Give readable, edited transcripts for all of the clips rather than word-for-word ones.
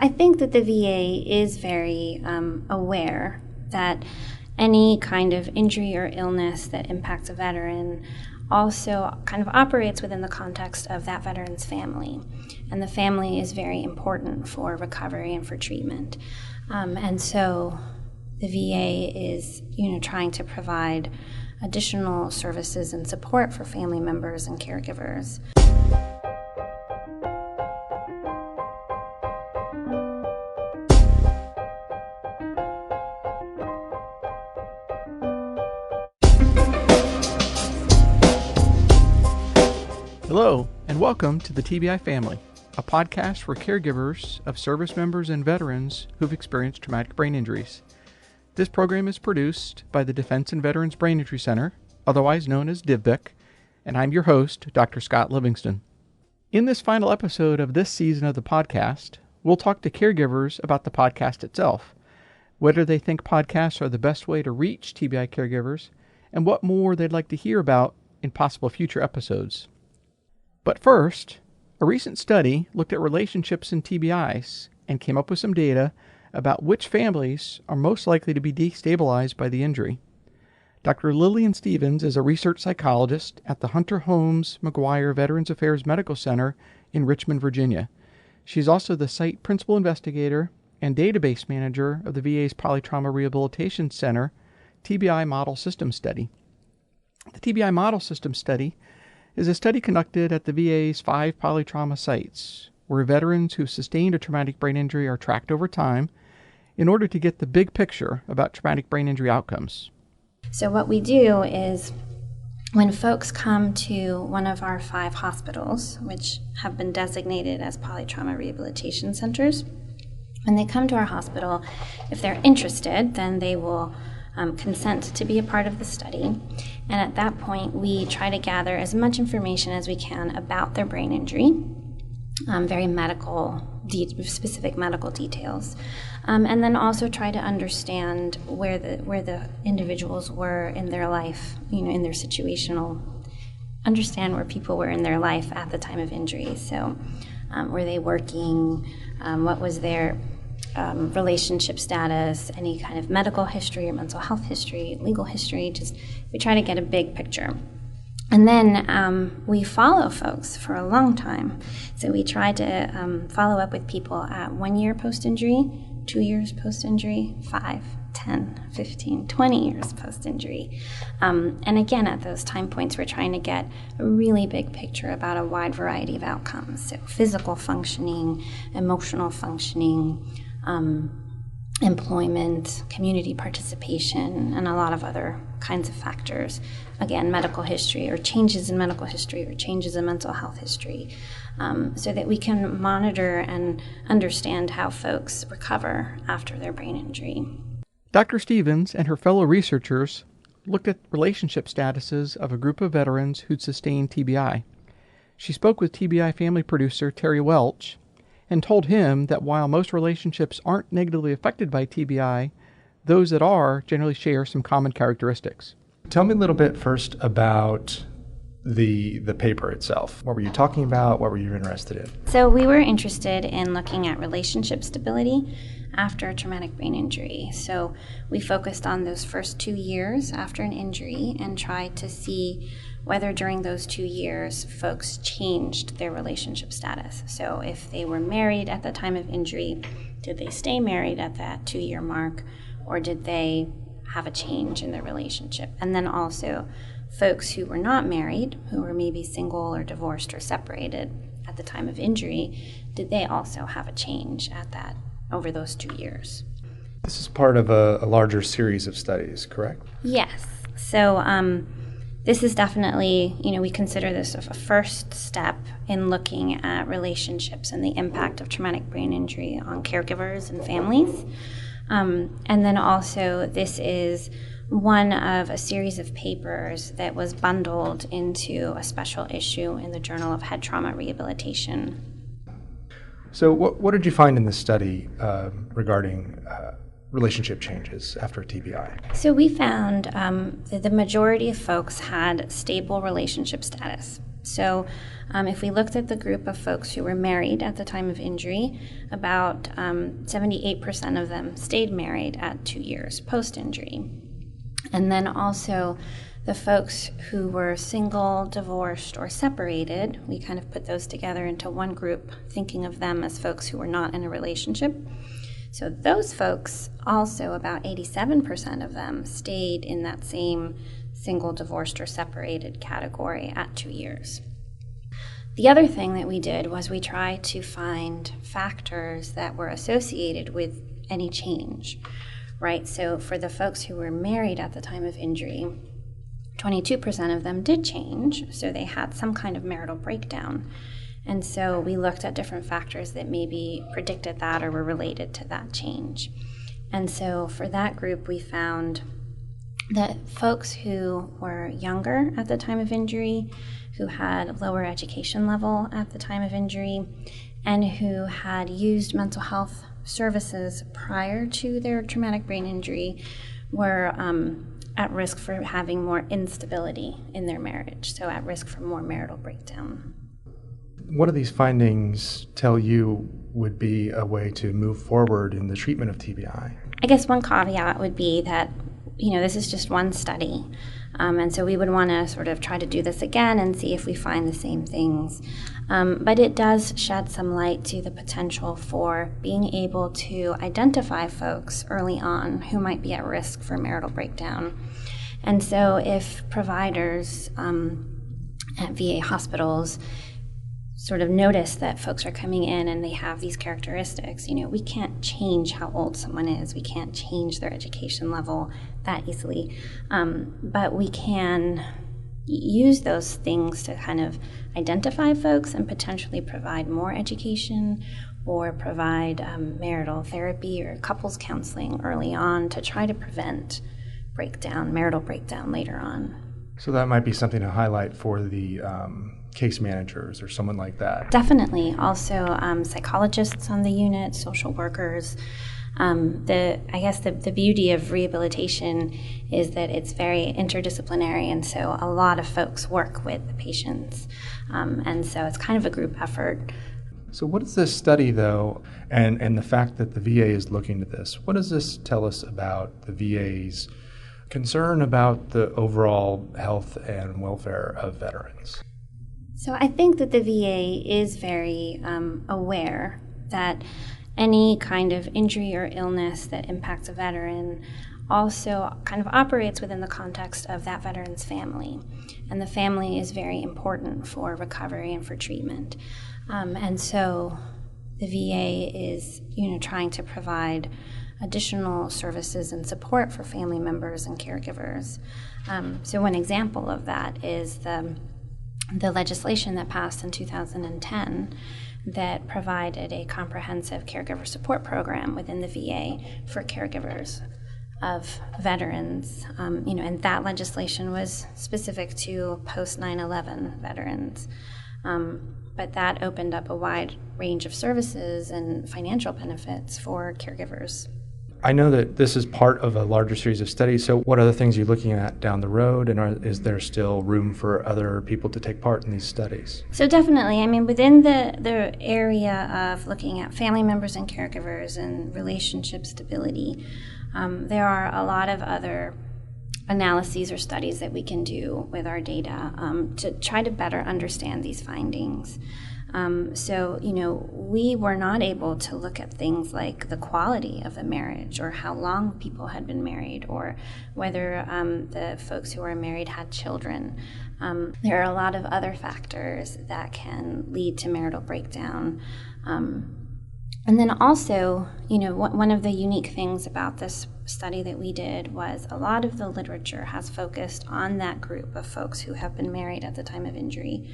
I think that the VA is very aware that any kind of injury or illness that impacts a veteran also kind of operates within the context of that veteran's family. And the family is very important for recovery and for treatment. And so the VA is, trying to provide additional services and support for family members and caregivers. Hello, and welcome to the TBI Family, a podcast for caregivers of service members and veterans who've experienced traumatic brain injuries. This program is produced by the Defense and Veterans Brain Injury Center, otherwise known as DVBIC, and I'm your host, Dr. Scott Livingston. In this final episode of this season of the podcast, we'll talk to caregivers about the podcast itself, whether they think podcasts are the best way to reach TBI caregivers, and what more they'd like to hear about in possible future episodes. But first, a recent study looked at relationships in TBIs and came up with some data about which families are most likely to be destabilized by the injury. Dr. Lillian Stevens is a research psychologist at the Hunter Holmes McGuire Veterans Affairs Medical Center in Richmond, Virginia. She's also the site principal investigator and database manager of the VA's Polytrauma Rehabilitation Center TBI Model System Study. The TBI Model System Study is a study conducted at the VA's 5 polytrauma sites, where veterans who sustained a traumatic brain injury are tracked over time in order to get the big picture about traumatic brain injury outcomes. So what we do is when folks come to one of our 5 hospitals, which have been designated as polytrauma rehabilitation centers, when they come to our hospital, if they're interested, then they will consent to be a part of the study. And at that point, we try to gather as much information as we can about their brain injury, very specific medical details, and then also try to understand where the individuals were in their life, in their understand where people were in their life at the time of injury. So, were they working? What was their relationship status, any kind of medical history or mental health history, legal history, we try to get a big picture. And then we follow folks for a long time. So we try to follow up with people at 1 year post-injury, 2 years post-injury, 5, 10, 15, 20 years post-injury. And again, at those time points, we're trying to get a really big picture about a wide variety of outcomes. So physical functioning, emotional functioning, employment, community participation, and a lot of other kinds of factors. Again, medical history or changes in medical history or changes in mental health history, so that we can monitor and understand how folks recover after their brain injury. Dr. Stevens and her fellow researchers looked at relationship statuses of a group of veterans who'd sustained TBI. She spoke with TBI Family producer Terry Welch and told him that while most relationships aren't negatively affected by TBI, those that are generally share some common characteristics. Tell me a little bit first about the paper itself. What were you talking about? What were you interested in? So we were interested in looking at relationship stability after a traumatic brain injury. So we focused on those first 2 years after an injury and tried to see whether during those 2 years folks changed their relationship status. So if they were married at the time of injury, did they stay married at that 2-year mark, or did they have a change in their relationship? And then also folks who were not married, who were maybe single or divorced or separated at the time of injury, did they also have a change over those 2 years? This is part of a larger series of studies, correct? Yes. So this is definitely, we consider this a first step in looking at relationships and the impact of traumatic brain injury on caregivers and families. And then also this is one of a series of papers that was bundled into a special issue in the Journal of Head Trauma Rehabilitation. So what did you find in this study regarding relationship changes after TBI? So we found that the majority of folks had stable relationship status. So if we looked at the group of folks who were married at the time of injury, about 78% of them stayed married at 2 years post-injury. And then also the folks who were single, divorced, or separated, we kind of put those together into one group, thinking of them as folks who were not in a relationship. So those folks, also about 87% of them stayed in that same single, divorced, or separated category at 2 years. The other thing that we did was we tried to find factors that were associated with any change, right? So for the folks who were married at the time of injury, 22% of them did change, so they had some kind of marital breakdown. And so we looked at different factors that maybe predicted that or were related to that change. And so for that group, we found that folks who were younger at the time of injury, who had lower education level at the time of injury, and who had used mental health services prior to their traumatic brain injury were at risk for having more instability in their marriage, so at risk for more marital breakdown. What do these findings tell you would be a way to move forward in the treatment of TBI? I guess one caveat would be that, this is just one study. And so we would want to sort of try to do this again and see if we find the same things. But it does shed some light to the potential for being able to identify folks early on who might be at risk for marital breakdown. And so if providers at VA hospitals sort of notice that folks are coming in and they have these characteristics, we can't change how old someone is. We can't change their education level that easily. But we can use those things to kind of identify folks and potentially provide more education or provide marital therapy or couples counseling early on to try to prevent marital breakdown later on. So that might be something to highlight for the case managers or someone like that. Definitely. Also, psychologists on the unit, social workers. The beauty of rehabilitation is that it's very interdisciplinary, and so a lot of folks work with the patients. And so it's kind of a group effort. So what does this study, though, and the fact that the VA is looking at this, what does this tell us about the VA's concern about the overall health and welfare of veterans? So I think that the VA is very aware that any kind of injury or illness that impacts a veteran also kind of operates within the context of that veteran's family. And the family is very important for recovery and for treatment. And so the VA is, trying to provide additional services and support for family members and caregivers. So one example of that is the legislation that passed in 2010 that provided a comprehensive caregiver support program within the VA for caregivers of veterans. And that legislation was specific to post 9/11 veterans. But that opened up a wide range of services and financial benefits for caregivers. I know that this is part of a larger series of studies, so what other things are you looking at down the road, and is there still room for other people to take part in these studies? So definitely, within the area of looking at family members and caregivers and relationship stability, there are a lot of other analyses or studies that we can do with our data to try to better understand these findings. We were not able to look at things like the quality of the marriage or how long people had been married or whether the folks who were married had children. There are a lot of other factors that can lead to marital breakdown. And then also, one of the unique things about this study that we did was a lot of the literature has focused on that group of folks who have been married at the time of injury.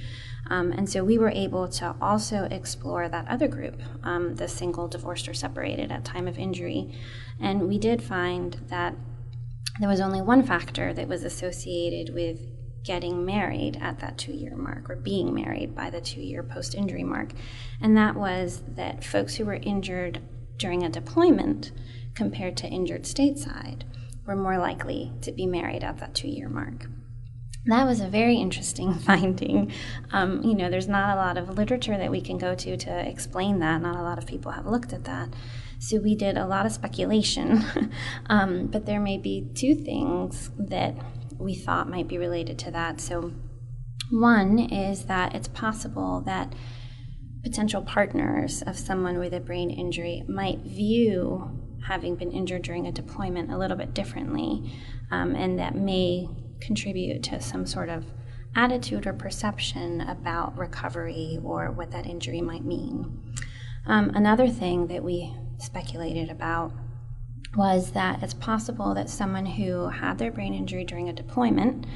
And so we were able to also explore that other group, the single, divorced, or separated at time of injury. And we did find that there was only one factor that was associated with getting married at that 2-year mark or being married by the 2-year post-injury mark. And that was that folks who were injured during a deployment compared to injured stateside were more likely to be married at that 2-year mark. That was a very interesting finding. There's not a lot of literature that we can go to explain that. Not a lot of people have looked at that. So we did a lot of speculation. But there may be two things that we thought might be related to that. So one is that it's possible that potential partners of someone with a brain injury might view having been injured during a deployment a little bit differently, and that may contribute to some sort of attitude or perception about recovery or what that injury might mean. Another thing that we speculated about was that it's possible that someone who had their brain injury during a deployment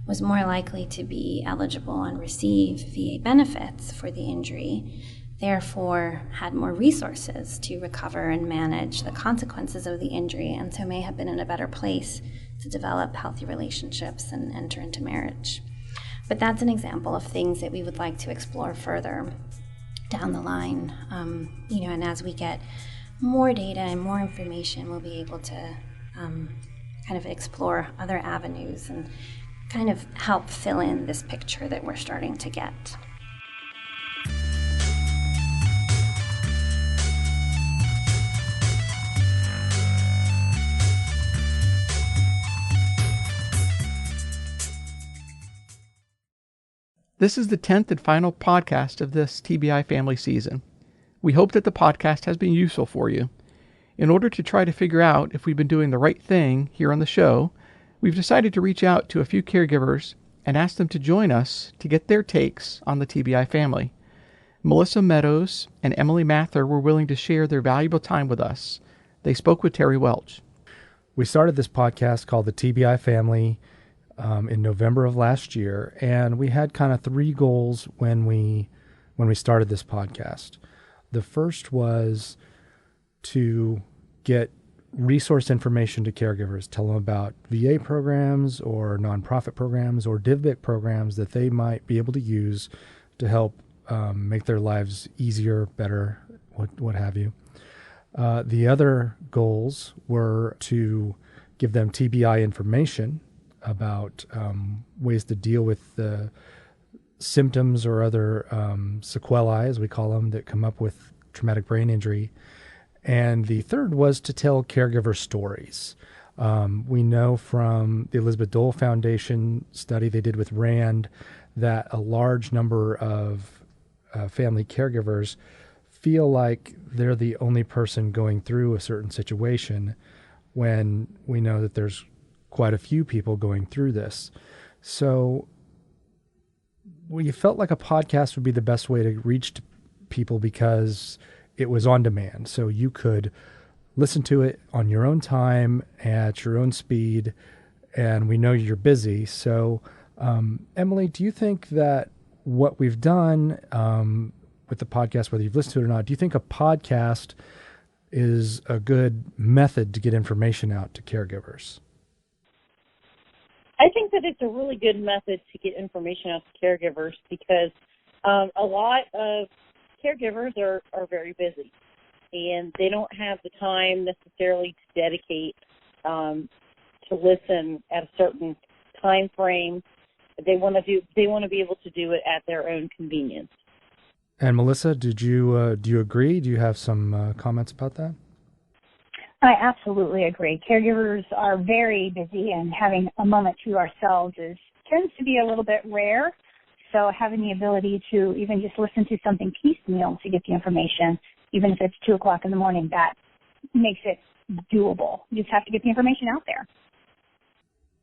was more likely to be eligible and receive VA benefits for the injury, therefore had more resources to recover and manage the consequences of the injury, and so may have been in a better place to develop healthy relationships and enter into marriage. But that's an example of things that we would like to explore further down the line. And as we get more data and more information, we'll be able to kind of explore other avenues and kind of help fill in this picture that we're starting to get. This is the 10th and final podcast of this TBI Family season. We hope that the podcast has been useful for you. In order to try to figure out if we've been doing the right thing here on the show, we've decided to reach out to a few caregivers and ask them to join us to get their takes on the TBI family. Melissa Meadows and Emily Mather were willing to share their valuable time with us. They spoke with Terry Welch. We started this podcast called the TBI Family in November of last year, and we had kind of three goals when we started this podcast. The first was to get resource information to caregivers, tell them about VA programs or nonprofit programs or DivBIC programs that they might be able to use to help make their lives easier, better, what have you. The other goals were to give them TBI information about ways to deal with the symptoms or other sequelae, as we call them, that come up with traumatic brain injury. And the third was to tell caregiver stories. We know from the Elizabeth Dole Foundation study they did with RAND that a large number of family caregivers feel like they're the only person going through a certain situation when we know that there's quite a few people going through this. So we felt like a podcast would be the best way to reach people because it was on demand. So you could listen to it on your own time, at your own speed, and we know you're busy. So Emily, do you think that what we've done with the podcast, whether you've listened to it or not, do you think a podcast is a good method to get information out to caregivers? I think that it's a really good method to get information out to caregivers because a lot of caregivers are very busy and they don't have the time necessarily to dedicate to listen at a certain time frame. They want to be able to do it at their own convenience. And Melissa, do you agree? Do you have some comments about that? I absolutely agree. Caregivers are very busy, and having a moment to ourselves tends to be a little bit rare. So having the ability to even just listen to something piecemeal to get the information, even if it's 2 o'clock in the morning, that makes it doable. You just have to get the information out there.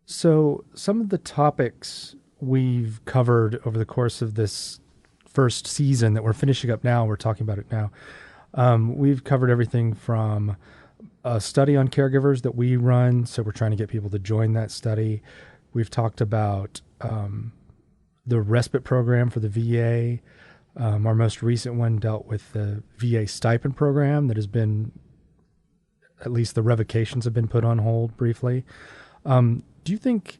So some of the topics we've covered over the course of this first season that we're finishing up now, we're talking about it now, we've covered everything from a study on caregivers that we run, so we're trying to get people to join that study. We've talked about the respite program for the VA. Our most recent one dealt with the VA stipend program that has been, at least the revocations have been put on hold briefly. Do you think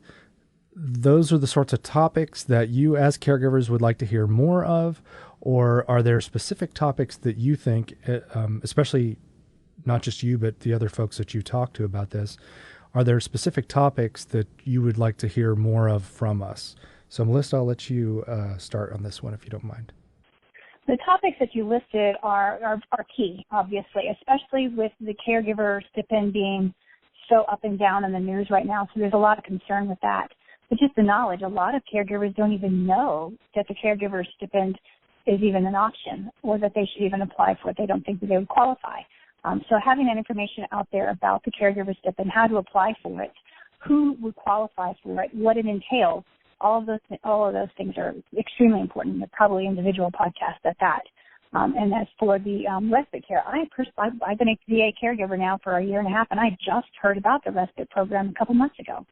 those are the sorts of topics that you as caregivers would like to hear more of, or are there specific topics that you think, especially not just you, but the other folks that you talk to about this, are there specific topics that you would like to hear more of from us? So, Melissa, I'll let you start on this one if you don't mind. The topics that you listed are key, obviously, especially with the caregiver stipend being so up and down in the news right now. So there's a lot of concern with that. But just the knowledge, a lot of caregivers don't even know that the caregiver stipend is even an option or that they should even apply for it. They don't think that they would qualify. So having that information out there about the caregiver stipend, how to apply for it, who would qualify for it, what it entails, all of those things are extremely important. They're probably individual podcasts at that. And as for the respite care, I've been a VA caregiver now for a year and a half, and I just heard about the respite program a couple months ago.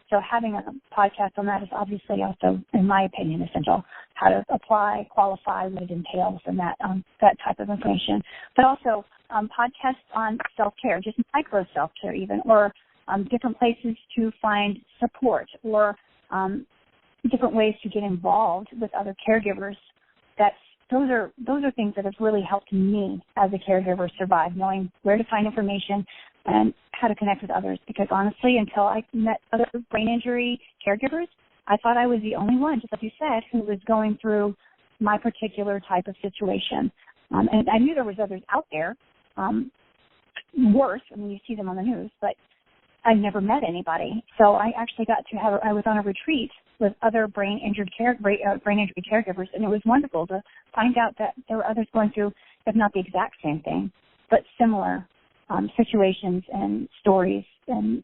So having a podcast on that is obviously also, in my opinion, essential. How to apply, qualify, what it entails, and that type of information. But also podcasts on self-care, just micro self-care even, or different places to find support, or different ways to get involved with other caregivers. Those are things that have really helped me as a caregiver survive, knowing where to find information and how to connect with others. Because honestly, until I met other brain injury caregivers, I thought I was the only one, just like you said, who was going through my particular type of situation. And I knew there was others out there, worse. I mean, you see them on the news, but I never met anybody. So I actually I was on a retreat with other brain injury caregivers, and it was wonderful to find out that there were others going through, if not the exact same thing, but similar situations and stories. And,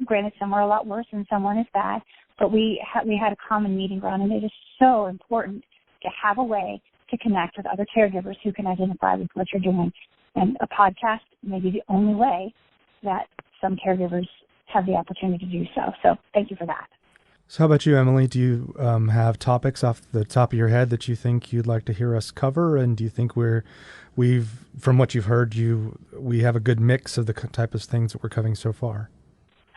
granted, some are a lot worse and someone is bad, but we had a common meeting ground, and it is so important to have a way to connect with other caregivers who can identify with what you're doing. And a podcast may be the only way that some caregivers have the opportunity to do so. So thank you for that. So how about you, Emily? Do you have topics off the top of your head that you think you'd like to hear us cover? And do you think from what you've heard, we have a good mix of the type of things that we're covering so far?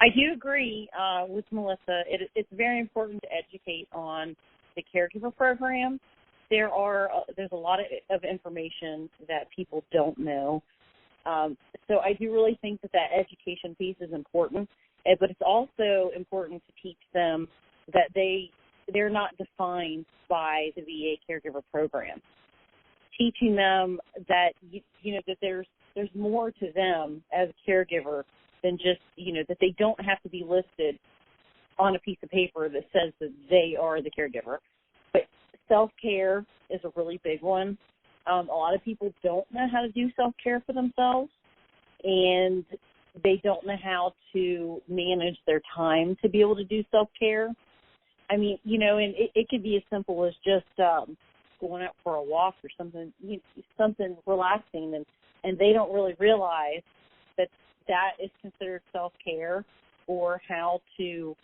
I do agree with Melissa. It's very important to educate on the caregiver program. There's a lot of information that people don't know. So I do really think that education piece is important, but it's also important to teach them that they're not defined by the VA caregiver program. Teaching them that that there's more to them as a caregiver than just that they don't have to be listed on a piece of paper that says that they are the caregiver. But self-care is a really big one. A lot of people don't know how to do self-care for themselves, and they don't know how to manage their time to be able to do self-care. I mean, and it could be as simple as just going out for a walk or something relaxing, and they don't really realize that is considered self-care, or how to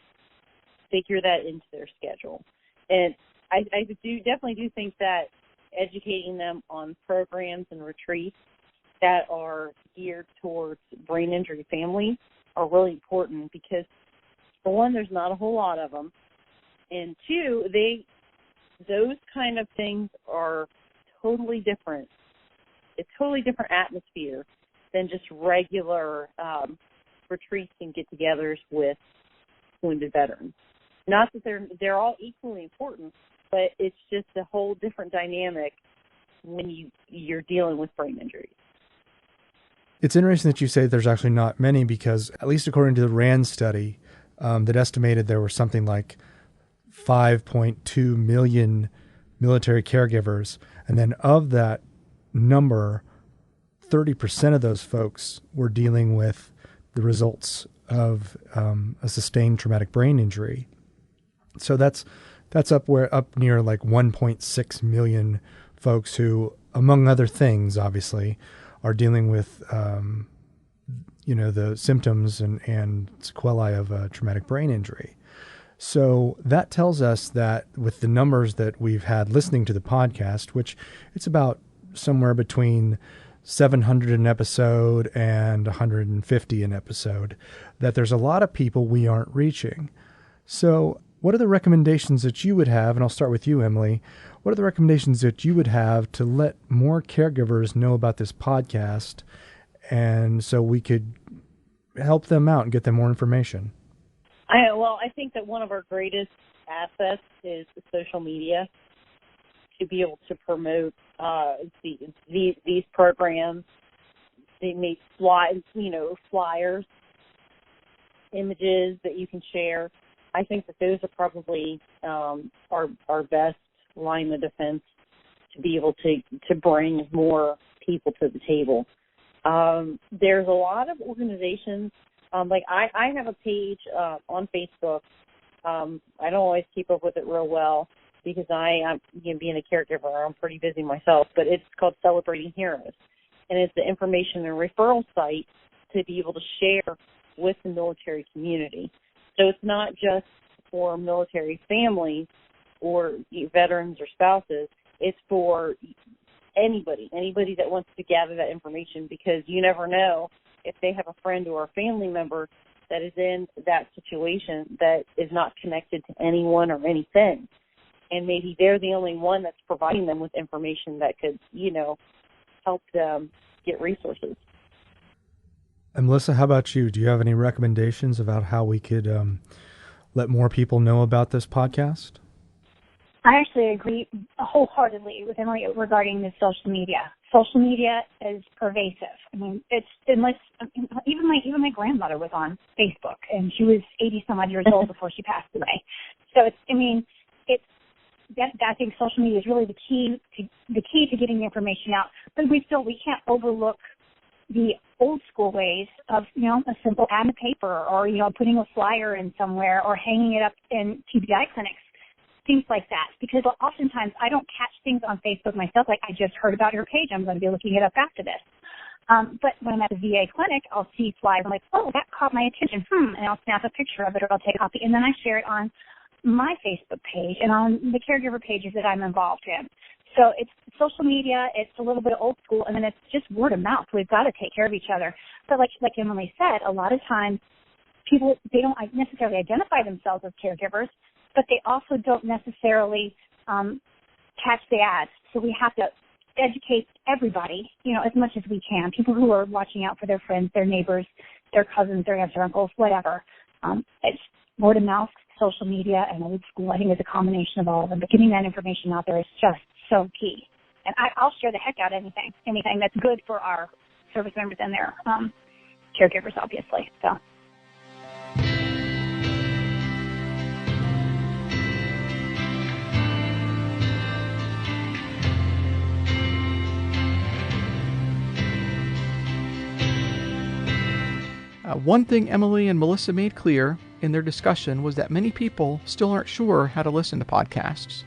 figure that into their schedule. And I definitely do think that educating them on programs and retreats that are geared towards brain injury families are really important, because, for one, there's not a whole lot of them, and two, those kind of things are totally different. It's totally different atmosphere than just regular retreats and get-togethers with wounded veterans. Not that they're all equally important, but it's just a whole different dynamic when you're dealing with brain injuries. It's interesting that you say there's actually not many, because at least according to the RAND study, that estimated there were something like 5.2 million military caregivers. And then of that number, 30% of those folks were dealing with the results of a sustained traumatic brain injury. So that's up near like 1.6 million folks who, among other things, obviously, are dealing with the symptoms and sequelae of a traumatic brain injury. So that tells us that with the numbers that we've had listening to the podcast, which it's about somewhere between 700 an episode and 150 an episode, that there's a lot of people we aren't reaching. So what are the recommendations that you would have? And I'll start with you, Emily. What are the recommendations that you would have to let more caregivers know about this podcast, and so we could help them out and get them more information? I think that one of our greatest assets is the social media, to be able to promote these programs. They make flyers, images that you can share. I think that those are probably our best line of defense to be able to bring more people to the table. There's a lot of organizations, like I have a page on Facebook. I don't always keep up with it real well because being a caregiver, I'm pretty busy myself, but it's called Celebrating Heroes. And it's the information and referral site to be able to share with the military community. So it's not just for military families or veterans or spouses. It's for anybody that wants to gather that information, because you never know if they have a friend or a family member that is in that situation that is not connected to anyone or anything. And maybe they're the only one that's providing them with information that could, help them get resources. And Melissa, how about you? Do you have any recommendations about how we could let more people know about this podcast? I actually agree wholeheartedly with Emily regarding the social media. Social media is pervasive. I mean, even my grandmother was on Facebook, and she was 80-some odd years old before she passed away. So I think social media is really the key to getting the information out. But we can't overlook the old school ways of, a simple ad in the paper, or, putting a flyer in somewhere, or hanging it up in TBI clinics, things like that. Because oftentimes I don't catch things on Facebook myself, like I just heard about your page, I'm going to be looking it up after this. But when I'm at the VA clinic, I'll see flyers, I'm like, oh, that caught my attention, and I'll snap a picture of it, or I'll take a copy, and then I share it on my Facebook page and on the caregiver pages that I'm involved in. So it's social media, it's a little bit of old school, and then it's just word of mouth. We've got to take care of each other. But like Emily said, a lot of times people, they don't necessarily identify themselves as caregivers, but they also don't necessarily catch the ads. So we have to educate everybody, as much as we can, people who are watching out for their friends, their neighbors, their cousins, their aunts or uncles, whatever. It's word of mouth, social media, and old school. I think it's a combination of all of them. But getting that information out there is just so key. And I'll share the heck out of anything that's good for our service members and their caregivers, obviously. So. One thing Emily and Melissa made clear in their discussion was that many people still aren't sure how to listen to podcasts.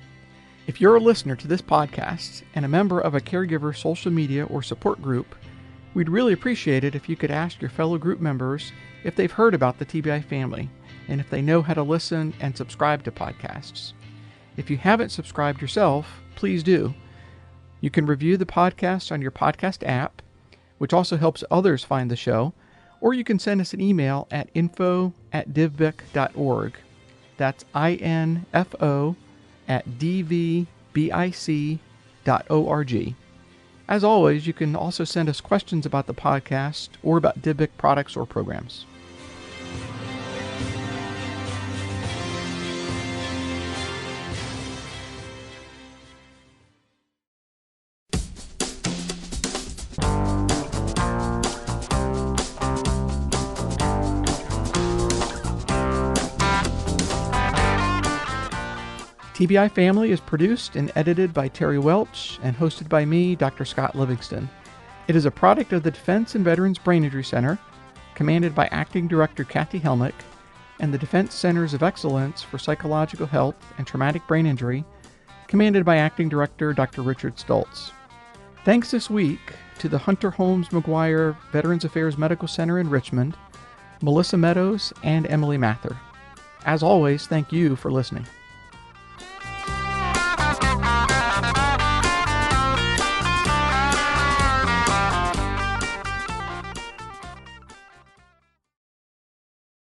If you're a listener to this podcast and a member of a caregiver social media or support group, we'd really appreciate it if you could ask your fellow group members if they've heard about the TBI family and if they know how to listen and subscribe to podcasts. If you haven't subscribed yourself, please do. You can review the podcast on your podcast app, which also helps others find the show, or you can send us an email at info@divbic.org. That's info@dvbic.org. As always, you can also send us questions about the podcast or about DivBic products or programs. TBI Family is produced and edited by Terry Welch and hosted by me, Dr. Scott Livingston. It is a product of the Defense and Veterans Brain Injury Center, commanded by Acting Director Kathy Helmick, and the Defense Centers of Excellence for Psychological Health and Traumatic Brain Injury, commanded by Acting Director Dr. Richard Stoltz. Thanks this week to the Hunter Holmes McGuire Veterans Affairs Medical Center in Richmond, Melissa Meadows, and Emily Mather. As always, thank you for listening.